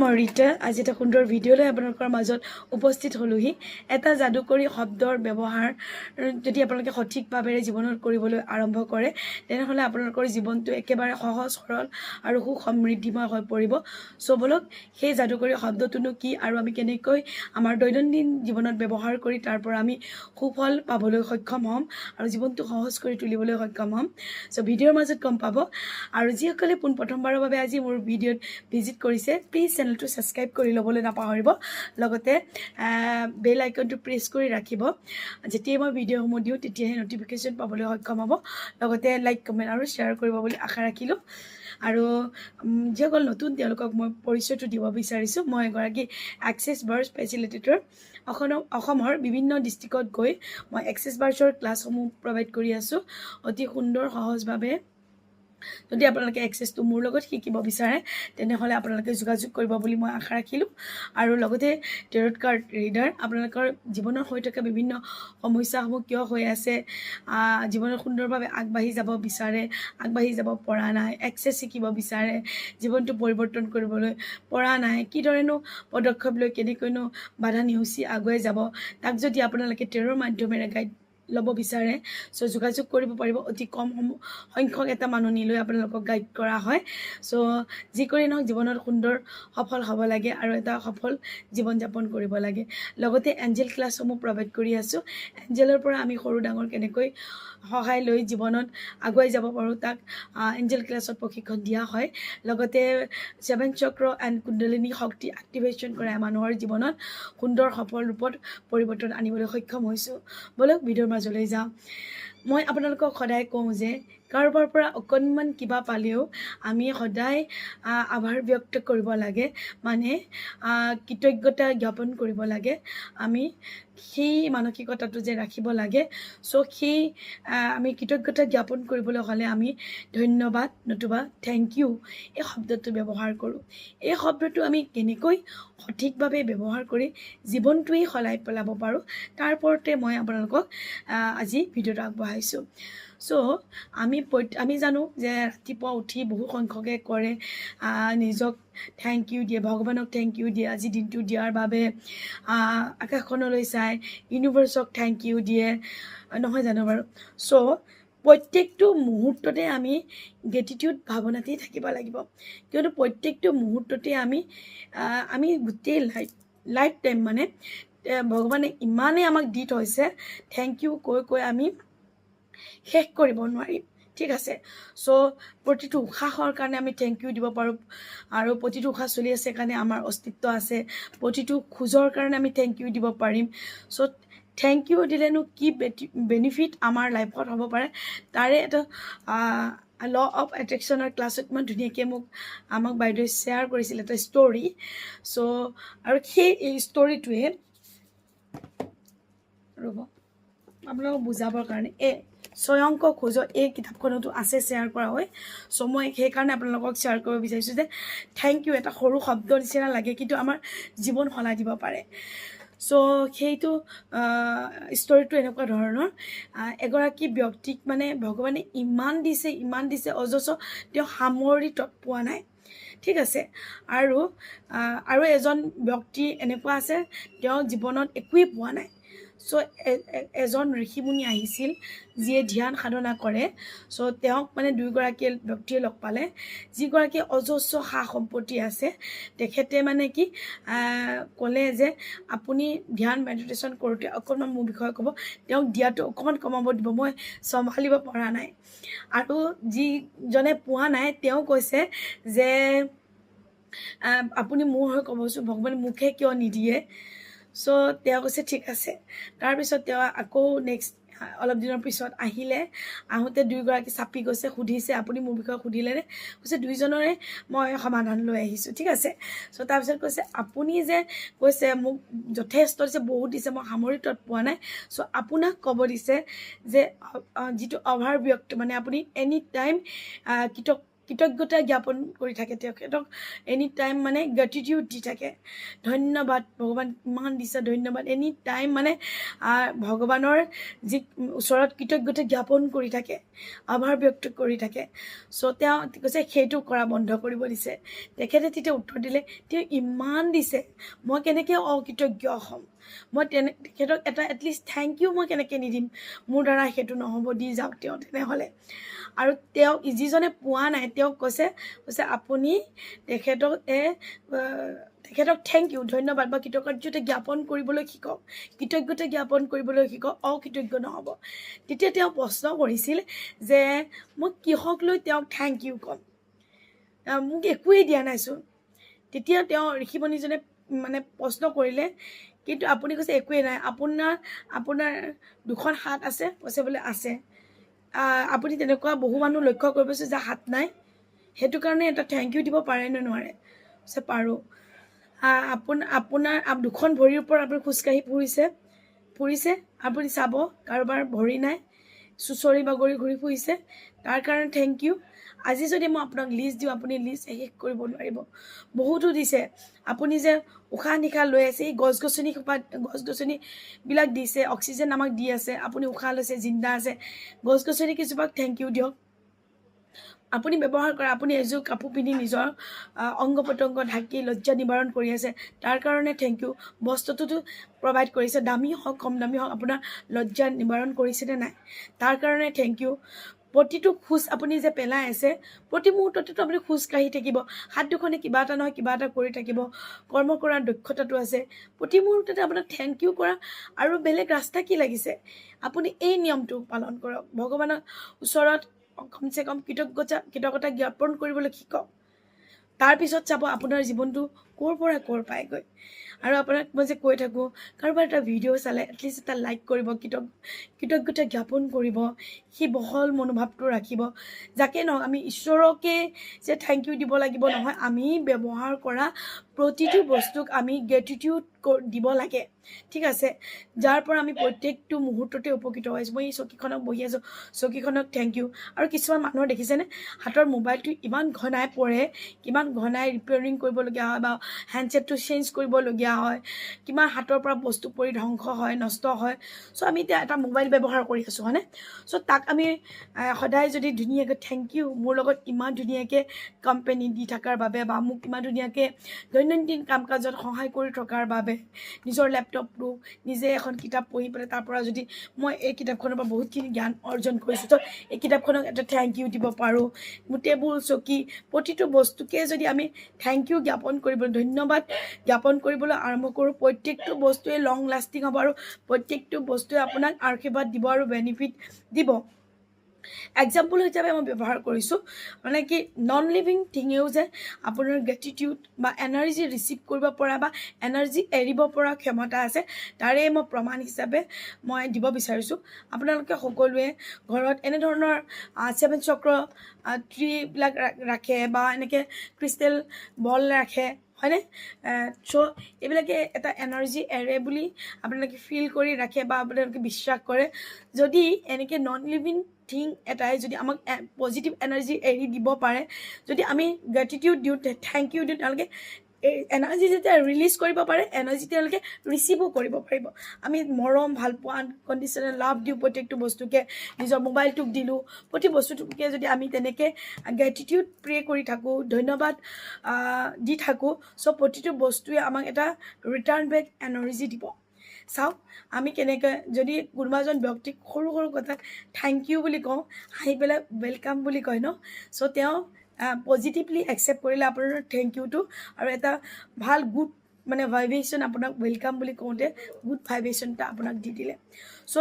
মই ৰীতা আজি এটা সুন্দৰ ভিডিঅ' লৈ আপোনালোকৰ মাজত উপস্থিত হ'লোহি। এটা যাদুকৰী শব্দৰ ব্যৱহাৰ যদি আপোনালোকে সঠিকভাৱে জীৱনত কৰিবলৈ আৰম্ভ কৰে তেনেহ'লে আপোনালোকৰ জীৱনটো একেবাৰে সহজ সৰল আৰু সুসমৃদ্ধিময় হৈ পৰিব। চ' বলক সেই যাদুকৰী শব্দটোনো কি আৰু আমি কেনেকৈ আমাৰ দৈনন্দিন জীৱনত ব্যৱহাৰ কৰি তাৰ পৰা আমি সুফল পাবলৈ সক্ষম হ'ম আৰু জীৱনটো সহজ কৰি তুলিবলৈ সক্ষম হ'ম। চ' ভিডিঅ'ৰ মাজত গম পাব। আৰু যিসকলে পোনপ্ৰথমবাৰৰ বাবে আজি মোৰ ভিডিঅ'ত ভিজিট কৰিছে প্লিজ চেনেলটো ছাবস্ক্ৰাইব কৰি ল'বলৈ নাপাহৰিব। লগতে বেল আইকনটো প্ৰেছ কৰি ৰাখিব। যেতিয়াই মই ভিডিঅ'সমূহ দিওঁ তেতিয়াহে নটিফিকেশ্যন পাবলৈ সক্ষম হ'ব। লগতে লাইক কমেণ্ট আৰু শ্বেয়াৰ কৰিব বুলি আশা ৰাখিলোঁ। আৰু যিসকল নতুন তেওঁলোকক মই পৰিচয়টো দিব বিচাৰিছোঁ। মই এগৰাকী এক্সেছ বাৰ ফেচিলিটেটৰ। অসমৰ বিভিন্ন ডিষ্ট্ৰিক্টত গৈ মই এক্সেছ বাৰ্ছৰ ক্লাছসমূহ প্ৰভাইড কৰি আছোঁ অতি সুন্দৰ সহজভাৱে। যদি আপোনালোকে এক্সেছটো মোৰ লগত শিকিব বিচাৰে তেনেহ'লে আপোনালোকে যোগাযোগ কৰিব বুলি মই আশা ৰাখিলোঁ। আৰু লগতে টেৰট কাৰ্ড ৰিডাৰ আপোনালোকৰ জীৱনত হৈ থকা বিভিন্ন সমস্যাসমূহ কিয় হৈ আছে, জীৱনত সুন্দৰভাৱে আগবাঢ়ি যাব বিচাৰে, আগবাঢ়ি যাব পৰা নাই, এক্সেছ শিকিব বিচাৰে, জীৱনটো পৰিৱৰ্তন কৰিবলৈ পৰা নাই, কিদৰেনো পদক্ষেপ লৈ কেনেকৈনো বাধা নেওচি আগুৱাই যাব, তাক যদি আপোনালোকে টেৰৰ মাধ্যমেৰে গাইড ল'ব বিচাৰে চ' যোগাযোগ কৰিব পাৰিব। অতি কম সংখ্যক এটা মানুহ নিলৈ আপোনালোকক গাইড কৰা হয়। চ' যি কৰি নহওক জীৱনত সুন্দৰ সফল হ'ব লাগে আৰু এটা সফল জীৱন যাপন কৰিব লাগে। লগতে এঞ্জেল ক্লাছসমূহ প্ৰভাইড কৰি আছোঁ। এঞ্জেলৰ পৰা আমি সৰু ডাঙৰ কেনেকৈ সহায় লৈ জীৱনত আগুৱাই যাব পাৰোঁ তাক এঞ্জেল ক্লাছত প্ৰশিক্ষণ দিয়া হয়। লগতে 7 চক্ৰ এণ্ড কুণ্ডলিনী শক্তি এক্টিভেশ্যন কৰে মানুহৰ জীৱনত সুন্দৰ সফল ৰূপত পৰিৱৰ্তন আনিবলৈ সক্ষম হৈছোঁ। বলক ভিডিঅ'ৰ মাজলৈ যাওঁ। মই আপোনালোকক সদায় কওঁ যে কাৰোবাৰ পৰা অকণমান কিবা পালেও আমি সদায় আভাৰ ব্যক্ত কৰিব লাগে, মানে কৃতজ্ঞতা জ্ঞাপন কৰিব লাগে। আমি সেই মানসিকতাটো যে ৰাখিব লাগে। চ' সেই আমি কৃতজ্ঞতা জ্ঞাপন কৰিবলৈ হ'লে আমি ধন্যবাদ নতুবা থেংক ইউ এই শব্দটো ব্যৱহাৰ কৰোঁ। এই শব্দটো আমি কেনেকৈ সঠিকভাৱে ব্যৱহাৰ কৰি জীৱনটোৱেই সলাই পেলাব পাৰোঁ তাৰ ওপৰতে মই আপোনালোকক আজি ভিডিঅ'টো আগবঢ়াইছোঁ। চ' আমি জানো যে ৰাতিপুৱা উঠি বহু সংখ্যকে কৰে নিজক থেংক ইউ দিয়ে, ভগৱানক থেংক ইউ দিয়ে আজি দিনটো দিয়াৰ বাবে, আকাশখনলৈ চাই ইউনিভাৰ্চক থেংক ইউ দিয়ে, নহয় জানো বাৰু? চ' প্ৰত্যেকটো মুহূৰ্ততে আমি গ্ৰেটিটিউড ভাৱনাতেই থাকিব লাগিব। কিয়নো প্ৰত্যেকটো মুহূৰ্ততে আমি গোটেই লাইফ টাইম মানে ভগৱানে ইমানেই আমাক দি থৈছে থেংক ইউ কৈ কৈ আমি শেষ কৰিব নোৱাৰিম। ঠিক আছে। চ' প্ৰতিটো উশাহৰ কাৰণে আমি থেংক ইউ দিব পাৰোঁ আৰু প্ৰতিটো উশাহ চলি আছে কাৰণে আমাৰ অস্তিত্ব আছে। প্ৰতিটো খোজৰ কাৰণে আমি থেংক ইউ দিব পাৰিম। চ' থেংক ইউ দিলেনো কি বেনিফিট আমাৰ লাইফত হ'ব পাৰে তাৰে এটা ল অফ এট্ৰেকশ্যনৰ ক্লাছত ইমান ধুনীয়াকৈ আমাক বাইদেৱে শ্বেয়াৰ কৰিছিল এটা ষ্টৰী। চ' আৰু সেই ষ্টৰীটোৱে ৰ'ব আপোনালোকক বুজাবৰ কাৰণে স্বয়ংক খোজত এই কিতাপখনতো আছে শ্বেয়াৰ কৰা হয়। চ' মই সেইকাৰণে আপোনালোকক শ্বেয়াৰ কৰিব বিচাৰিছোঁ যে থেংক ইউ এটা সৰু শব্দ নিচিনা লাগে কিন্তু আমাৰ জীৱন সলাই দিব পাৰে। চ' সেইটো ষ্টৰিটো এনেকুৱা ধৰণৰ, এগৰাকী ব্যক্তিক মানে ভগৱানে ইমান দিছে অজস্ৰ তেওঁ সামৰি পোৱা নাই। ঠিক আছে। আৰু এজন ব্যক্তি এনেকুৱা আছে তেওঁ জীৱনত একোৱেই পোৱা নাই। চ' এজন ঋষিমুনি আহিছিল যিয়ে ধ্যান সাধনা কৰে। চ' তেওঁক মানে দুয়োগৰাকী ব্যক্তিয়ে লগ পালে। যিগৰাকী অজস্ৰ সা সম্পত্তি আছে তেখেতে মানে কি ক'লে যে আপুনি ধ্যান মেডিটেশ্যন কৰোঁতে অকণমান মোৰ বিষয়ে ক'ব, তেওঁক দিয়াটো অকণমান কমাব দিব, মই চম্ভালিব পৰা নাই। আৰু যিজনে পোৱা নাই তেওঁ কৈছে যে আপুনি মোৰ হৈ ক'বচোন ভগৱানে মোকহে কিয় নিদিয়ে। চ' তেওঁ কৈছে ঠিক আছে। তাৰপিছত তেওঁ আকৌ নেক্সট অলপ দিনৰ পিছত আহিলে। আহোঁতে দুয়োগৰাকী চাপি গৈছে, সুধিছে আপুনি মোৰ বিষয়ে সুধিলেনে? কৈছে দুইজনৰে মই সমাধান লৈ আহিছোঁ। ঠিক আছে। চ' তাৰপিছত কৈছে আপুনি যে কৈছে মোক যথেষ্ট দিছে, বহুত দিছে, মই সামৰি পোৱা নাই। চ' আপোনাক ক'ব দিছে যে যিটো অভাৰ ব্যক্ত মানে আপুনি এনি টাইম কৃতজ্ঞতা জ্ঞাপন কৰি থাকে তেখেতক এনি টাইম মানে গ্ৰেটিটিউড দি থাকে ধন্যবাদ ভগৱান ইমান দিছে ধন্যবাদ এনি টাইম মানে ভগৱানৰ যি ওচৰত কৃতজ্ঞতা জ্ঞাপন কৰি থাকে আভাৰ ব্যক্ত কৰি থাকে চ' তেওঁ কৈছে সেইটো কৰা বন্ধ কৰিব দিছে তেখেতে তেতিয়া উত্তৰ দিলে তেওঁ ইমান দিছে মই কেনেকৈ অকৃতজ্ঞ হ'ম মই তেখেতক এটা এটলিষ্ট থেংক ইউ মই কেনেকৈ নিদিম মোৰ দ্বাৰা সেইটো নহ'ব দি যাওক তেওঁ তেনেহ'লে আৰু তেওঁ যিজনে পোৱা নাই তেওঁক কৈছে আপুনি তেখেতক থেংক ইউ ধন্যবাদ বা কৃতজ্ঞতা জ্ঞাপন কৰিবলৈ শিকক কৃতজ্ঞতা জ্ঞাপন কৰিবলৈ শিকক অকৃতজ্ঞ নহ'ব তেতিয়া তেওঁ প্ৰশ্ন কৰিছিল যে মই কিহক লৈ তেওঁক থেংক ইউ ক'ম মোক একোৱেই দিয়া নাইচোন তেতিয়া তেওঁ ঋষিমুনিজনে মানে প্ৰশ্ন কৰিলে কিন্তু আপুনি কৈছে একোৱেই নাই আপোনাৰ দুখন হাত আছে কৈছে বোলে আছে আপুনি তেনেকুৱা বহু মানুহ লক্ষ্য কৰিবচোন যে হাত নাই সেইটো কাৰণে এটা থেংক ইউ দিব পাৰে নে নোৱাৰে কৈছে পাৰোঁ আপোনাৰ দুখন ভৰিৰ ওপৰত আপুনি খোজকাঢ়ি ফুৰিছে আপুনি চাব কাৰোবাৰ ভৰি নাই চুচৰি বাগৰি ঘূৰি ফুৰিছে তাৰ কাৰণে থেংক ইউ আজি যদি মই আপোনাক লিষ্ট দিওঁ আপুনি লিষ্ট শেষ কৰিব নোৱাৰিব বহুতো দিছে আপুনি যে উশাহ নিশাহ লৈ আছে এই গছ গছনিবিলাক দিছে অক্সিজেন আমাক দি আছে আপুনি উশাহ লৈছে জিন্দা আছে গছ গছনি কিছুমাক থেংক ইউ দিয়ক আপুনি ব্যৱহাৰ কৰা আপুনি এযোৰ কাপোৰ পিন্ধি নিজৰ অংগ প্ৰত্যংগ ঢাকি লজ্জা নিবাৰণ কৰি আছে তাৰ কাৰণে থেংক ইউ বস্তুটোতো প্ৰভাইড কৰিছে দামী হওক কম দামী হওক আপোনাৰ লজ্জা নিবাৰণ কৰিছেনে নাই তাৰ কাৰণে থেংক ইউ প্ৰতিটো খোজ আপুনি যে পেলাই আছে প্ৰতি মুহূৰ্ততেতো আপুনি খোজ কাঢ়ি থাকিব হাত দুখনে কিবা এটা নহয় কিবা এটা কৰি থাকিব কৰ্ম কৰাৰ দক্ষতাটো আছে প্ৰতি মুহূৰ্ততে আপোনাক থেংক ইউ কৰা আৰু বেলেগ ৰাস্তা কি লাগিছে আপুনি এই নিয়মটো পালন কৰক ভগৱানৰ ওচৰত কমচে কম কৃতজ্ঞতা জ্ঞাপন কৰিবলৈ শিকক তাৰপিছত চাব আপোনাৰ জীৱনটো ক'ৰ পৰা ক'ৰ পায়গৈ আৰু আপোনাক মই যে কৈ থাকোঁ কাৰোবাৰ এটা ভিডিঅ' চালে এটলিষ্ট এটা লাইক কৰিব কৃতজ্ঞতা জ্ঞাপন কৰিব সেই বহল মনোভাৱটো ৰাখিব যাকে নহওক আমি ঈশ্বৰকে যে থেংক ইউ দিব লাগিব নহয় আমি ব্যৱহাৰ কৰা প্ৰতিটো বস্তুক আমি গ্ৰেটিটিউড দিব লাগে ঠিক আছে যাৰ পৰা আমি প্ৰত্যেকটো মুহূৰ্ততে উপকৃত হৈছোঁ মই এই চকীখনক বহি আছোঁ চকীখনক থেংক ইউ আৰু কিছুমান মানুহৰ দেখিছেনে হাতৰ মোবাইলটো ইমান ঘনাই পৰে কিমান ঘনাই ৰিপেয়াৰিং কৰিবলগীয়া হয় বা হেণ্ডছেটটো চেঞ্জ কৰিবলগীয়া হয় কিমান হাতৰ পৰা বস্তু পৰি ধ্বংস হয় নষ্ট হয় চ' আমি এতিয়া এটা মোবাইল ব্যৱহাৰ কৰি আছোঁ হয়নে চ' তাক আমি সদায় যদি ধুনীয়াকৈ থেংক ইউ মোৰ লগত ইমান ধুনীয়াকৈ কোম্পানী দি থকাৰ বাবে বা মোক ইমান ধুনীয়াকৈ দৈনন্দিন কাম কাজত সহায় কৰি থকাৰ বাবে নিজৰ লেপটপটো নিজে এখন কিতাপ পঢ়ি পেলাই তাৰ পৰা যদি মই এই কিতাপখনৰ পৰা বহুতখিনি জ্ঞান অৰ্জন কৰিছোঁ তো এই কিতাপখনক এটা থেংক ইউ দিব পাৰোঁ মোৰ টেবুল চকী প্ৰতিটো বস্তুকে যদি আমি থেংক ইউ জ্ঞাপন কৰিবলৈ ধন্যবাদ জ্ঞাপন কৰিবলৈ আৰম্ভ কৰোঁ প্ৰত্যেকটো বস্তুৱে লং লাষ্টিং হ'ব আৰু প্ৰত্যেকটো বস্তুৱে আপোনাক আশীৰ্বাদ দিব আৰু বেনিফিট দিব এক্সাম্পল হিচাপে মই ব্যৱহাৰ কৰিছোঁ মানে কি নন লিভিং থিঙেও যে আপোনাৰ গ্ৰেটিটিউড বা এনাৰ্জি ৰিচিভ কৰিব পৰা বা এনাৰ্জি এৰিব পৰা ক্ষমতা আছে তাৰে মই প্ৰমাণ হিচাপে মই দিব বিচাৰিছোঁ আপোনালোকে সকলোৱে ঘৰত এনেধৰণৰ 7 চক্ৰ ট্ৰীবিলাক ৰাখে বা এনেকৈ ক্ৰিষ্টেল বল ৰাখে হয়নে চ' এইবিলাকে এটা এনাৰ্জি এৰে বুলি আপোনালোকে ফিল কৰি ৰাখে বা আপোনালোকে বিশ্বাস কৰে যদি এনেকৈ নন লিভিং থিং এটাই যদি আমাক পজিটিভ এনাৰ্জি এৰি দিব পাৰে যদি আমি গ্ৰেটিটিউড দিওঁ থেংক ইউ দিওঁ তেওঁলোকে এই এনাৰ্জি যেতিয়া ৰিলিজ কৰিব পাৰে এনাৰ্জি তেওঁলোকে ৰিচিভো কৰিব পাৰিব আমি মৰম ভালপোৱা আনকণ্ডিশ্যনেল লাভ দিওঁ প্ৰত্যেকটো বস্তুকে নিজৰ মোবাইলটোক দিলোঁ প্ৰতি বস্তুটোকে যদি আমি তেনেকৈ গ্ৰেটিটিউড প্ৰে কৰি থাকোঁ ধন্যবাদ দি থাকোঁ চ' প্ৰতিটো বস্তুৱে আমাক এটা ৰিটাৰ্ণ বেক এনাৰ্জি দিব চাওক আমি কেনেকৈ যদি কোনোবা এজন ব্যক্তিক সৰু সৰু কথাত থেংক ইউ বুলি কওঁ হাঁহি পেলাই ৱেলকাম বুলি কয় ন চ' তেওঁ পজিটিভলি একচেপ্ট কৰিলে আপোনাৰ থেংক ইউটো আৰু এটা ভাল গুড মানে ভাইব্ৰেশ্যন আপোনাক ৱেলকাম বুলি কওঁতে গুড ভাইব্ৰেশ্যন এটা আপোনাক দি দিলে চ'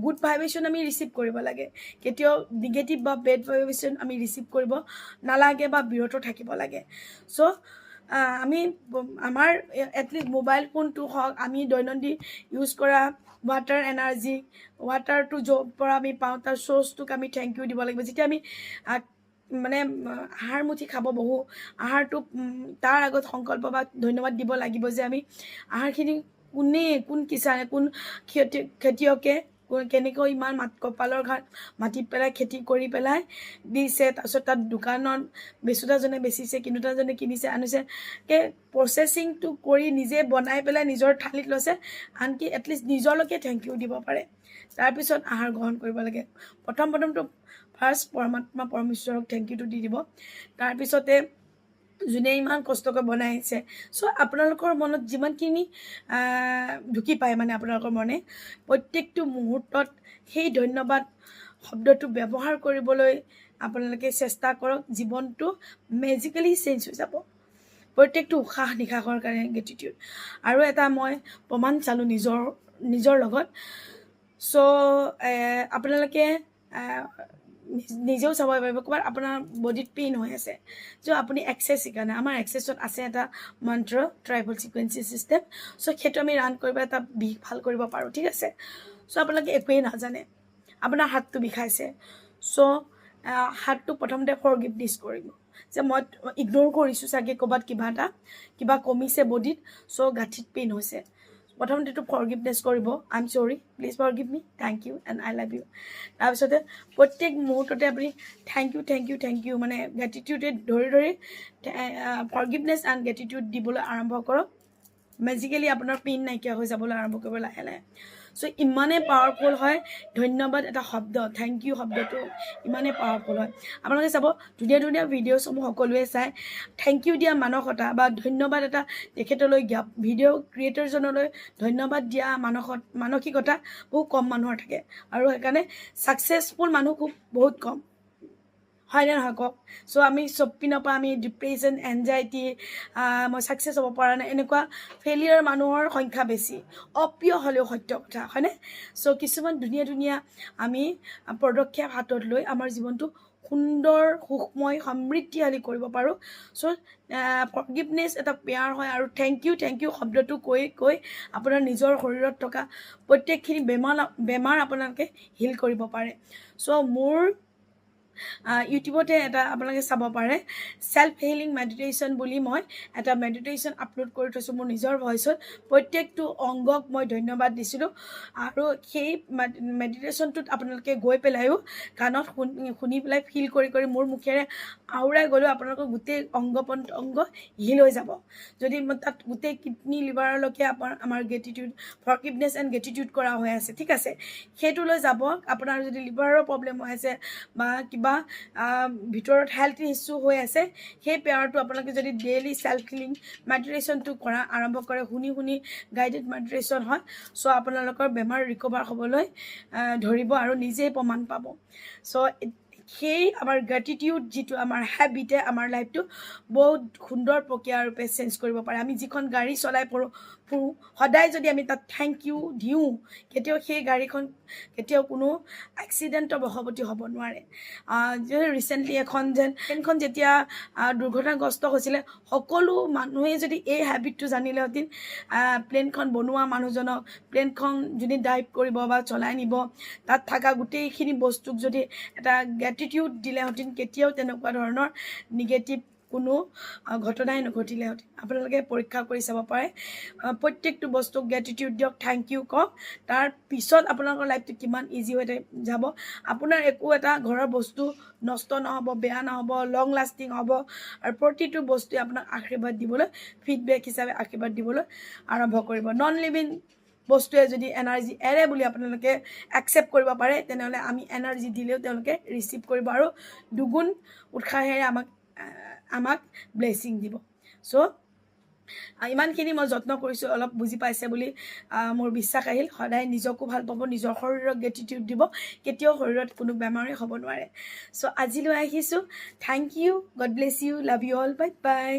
গুড ভাইব্ৰেশ্যন আমি ৰিচিভ কৰিব লাগে কেতিয়াও নিগেটিভ বা বেড ভাইব্ৰেশ্যন আমি ৰিচিভ কৰিব নালাগে বা বিৰত থাকিব লাগে চ' আমি আমাৰ এটলিষ্ট মোবাইল ফোনটো হওক আমি দৈনন্দিন ইউজ কৰা ৱাটাৰ এনাৰ্জি ৱাটাৰটো য'ৰ পৰা আমি পাওঁ তাৰ চ'ৰ্চটোক আমি থেংক ইউ দিব লাগিব যেতিয়া আমি মানে আহাৰ মুঠি খাব বহোঁ আহাৰটো তাৰ আগত সংকল্প বা ধন্যবাদ দিব লাগিব যে আমি আহাৰখিনি কোন কিষানে কোন খেতিয়কে কেনেকৈ ইমান কপালৰ ঘাট মাটিত পেলাই খেতি কৰি পেলাই দিছে, তাৰপিছত তাত দোকানত বেচোঁতাজনে বেচিছে, কিনোতাজনে কিনিছে আনিছে, প্ৰচেছিংটো কৰি নিজে বনাই পেলাই নিজৰ থালিত লৈছে, আনকি এটলিষ্ট নিজলৈকে থেংক ইউ দিব পাৰে। তাৰপিছত আহাৰ গ্ৰহণ কৰিব লাগে। প্ৰথমটো ফাৰ্ষ্ট পৰমাত্মা পৰমেশ্বৰক থেংক ইউটো দি দিব, তাৰপিছতে যোনে ইমান কষ্টকৈ বনাই আহিছে। চ' আপোনালোকৰ মনত যিমানখিনি ঢুকি পায় মানে আপোনালোকৰ মনে, প্ৰত্যেকটো মুহূৰ্তত সেই ধন্যবাদ শব্দটো ব্যৱহাৰ কৰিবলৈ আপোনালোকে চেষ্টা কৰক। জীৱনটো মেজিকেলি চেঞ্জ হৈ যাব। প্ৰত্যেকটো উশাহ নিশাহৰ কাৰণে গ্ৰেটিটিউড। আৰু এটা মই প্ৰমাণ চালোঁ নিজৰ লগত। চ' আপোনালোকে নিজেও চাব পাৰিব, ক'ৰবাত আপোনাৰ বডিত পেইন হৈ আছে, চ' আপুনি এক্সেছ শিকা নাই। আমাৰ এক্সেছত আছে এটা মন্ত্ৰ, ট্ৰাইবল চিকুৱেঞ্চি চিষ্টেম। চ' সেইটো আমি ৰান কৰিব এটা বিষ ভাল কৰিব পাৰোঁ, ঠিক আছে। চ' আপোনালোকে একোৱেই নাজানে, আপোনাৰ হাতটো বিষাইছে, চ' হাতটো প্ৰথমতে ফৰগিভনেছ কৰিব যে মই ইগন'ৰ কৰিছোঁ চাগে, ক'ৰবাত কিবা কমিছে বডিত, চ' গাঁঠিত পেইন হৈছে। প্ৰথমতেতো ফৰগিভনেছ কৰিব, I am sorry, please forgive me, thank you and I love you. তাৰপিছতে প্ৰত্যেক মুহূৰ্ততে আপুনি থেংক ইউ মানে গ্ৰেটিটিউডে ধৰি ফৰগিভনেছ এণ্ড গ্ৰেটিটিউড দিবলৈ আৰম্ভ কৰক। মেজিকেলি আপোনাৰ পেইন নাইকিয়া হৈ যাবলৈ আৰম্ভ কৰিব লাহে লাহে। চ' ইমানেই পাৱাৰফুল হয় ধন্যবাদ এটা শব্দ, থেংক ইউ শব্দটো ইমানেই পাৱাৰফুল হয়। আপোনালোকে চাব, ধুনীয়া ভিডিঅ'সমূহ সকলোৱে চাই থেংক ইউ দিয়া মানসতা বা ধন্যবাদ এটা তেখেতলৈ ভিডিঅ' ক্ৰিয়েটৰজনলৈ ধন্যবাদ দিয়া মানসিকতা বহু কম মানুহৰ থাকে, আৰু সেইকাৰণে ছাকচেছফুল মানুহ বহুত কম, হয়নে নহয় কওক। চ' আমি চব পিনৰ পৰা আমি ডিপ্ৰেশ্যন, এনজাইটি, মই ছাকচেছ হ'ব পৰা নাই, এনেকুৱা ফেইলিয়াৰ মানুহৰ সংখ্যা বেছি। অপ্ৰিয় হ'লেও সত্য কথা, হয়নে। চ' কিছুমান ধুনীয়া আমি পদক্ষেপ হাতত লৈ আমাৰ জীৱনটো সুন্দৰ, সুখময়, সমৃদ্ধিশালী কৰিব পাৰোঁ। চ' ফৰগিভনেছ এটা পেয়াৰ হয়, আৰু থেংক ইউ শব্দটো কৈ আপোনাৰ নিজৰ শৰীৰত থকা প্ৰত্যেকখিনি বেমাৰ আপোনালোকে হিল কৰিব পাৰে। চ' মোৰ ইউটিউবতে এটা আপোনালোকে চাব পাৰে, চেল্ফ হিলিং মেডিটেশ্যন বুলি মই এটা মেডিটেশ্যন আপলোড কৰি থৈছোঁ মোৰ নিজৰ ভইচত। প্ৰত্যেকটো অংগক মই ধন্যবাদ দিছিলোঁ, আৰু সেই মেডিটেশ্যনটোত আপোনালোকে গৈ পেলাইও কাণত শুনি পেলাই ফিল কৰি মোৰ মুখেৰে আওৰাই গ'লেও আপোনালোকৰ গোটেই অংগ হিল হৈ যাব। যদি তাত গোটেই কিডনী লিভাৰলৈকে আমাৰ গ্ৰেটিটিউড, ফৰগিভনেছ এণ্ড গ্ৰেটিটিউড কৰা হৈ আছে, ঠিক আছে। সেইটোলৈ যাব। আপোনাৰ যদি লিভাৰৰ প্ৰব্লেম হৈ আছে বা কিবা ভিতৰত হেল্থ ইছ্যু হৈ আছে, সেই পেয়াৰটো আপোনালোকে যদি ডেইলি চেল্ফ হিলিং মেডিটেশ্যনটো কৰা আৰম্ভ কৰে, শুনি গাইডেড মেডিটেশ্যন হয়, চ' আপোনালোকৰ বেমাৰ ৰিকভাৰ হ'বলৈ ধৰিব আৰু নিজেই প্ৰমাণ পাব। চ' সেই আমাৰ গ্ৰেটিটিউড যিটো আমাৰ হেবিটে আমাৰ লাইফটো বহুত সুন্দৰ প্ৰক্ৰিয়াৰূপে চেঞ্জ কৰিব পাৰে। আমি যিখন গাড়ী চলাই ফুৰোঁ, সদায় যদি আমি তাত থেংক ইউ দিওঁ, কেতিয়াও সেই গাড়ীখন কোনো এক্সিডেণ্টৰ বশৱৰ্তী হ'ব নোৱাৰে। ৰিচেণ্টলি ট্ৰেইনখন যেতিয়া দুৰ্ঘটনাগ্ৰস্ত হৈছিলে, সকলো মানুহে যদি এই হেবিটটো জানিলেহেঁতেন, প্লেনখন বনোৱা মানুহজনক, প্লেনখন যদি ড্ৰাইভ কৰিব বা চলাই নিব, তাত থকা গোটেইখিনি বস্তুক যদি এটা গ্ৰেটিটিউড দিলেহেঁতেন, কেতিয়াও তেনেকুৱা ধৰণৰ নিগেটিভ কোনো ঘটনাই নঘটিলেহেঁতেন। আপোনালোকে পৰীক্ষা কৰি চাব পাৰে, প্ৰত্যেকটো বস্তুক গ্ৰেটিটিউড দিয়ক, থেংক ইউ কওক, তাৰ পিছত আপোনালোকৰ লাইফটো কিমান ইজি হৈ যাব। আপোনাৰ একো এটা ঘৰৰ বস্তু নষ্ট নহ'ব, বেয়া নহ'ব, লং লাষ্টিং হ'ব, আৰু প্ৰতিটো বস্তুৱে আপোনাক আশীৰ্বাদ দিবলৈ, ফিডবেক হিচাপে আশীৰ্বাদ দিবলৈ আৰম্ভ কৰিব। নন লিভিং বস্তুৱে যদি এনাৰ্জি এৰে বুলি আপোনালোকে একচেপ্ট কৰিব পাৰে, তেনেহ'লে আমি এনাৰ্জি দিলেও তেওঁলোকে ৰিচিভ কৰিব, আৰু দুগুণ উৎসাহেৰে আমাক ব্লেছিং দিব। চ' ইমানখিনি মই যত্ন কৰিছোঁ, অলপ বুজি পাইছে বুলি মোৰ বিশ্বাস আহিল। সদায় নিজকো ভাল পাব, নিজৰ শৰীৰক গ্ৰেটিটিউড দিব, কেতিয়াও শৰীৰত কোনো বেমাৰেই হ'ব নোৱাৰে। চ' আজিলৈ আহিছোঁ। Thank you, God bless you, love you all, bye by.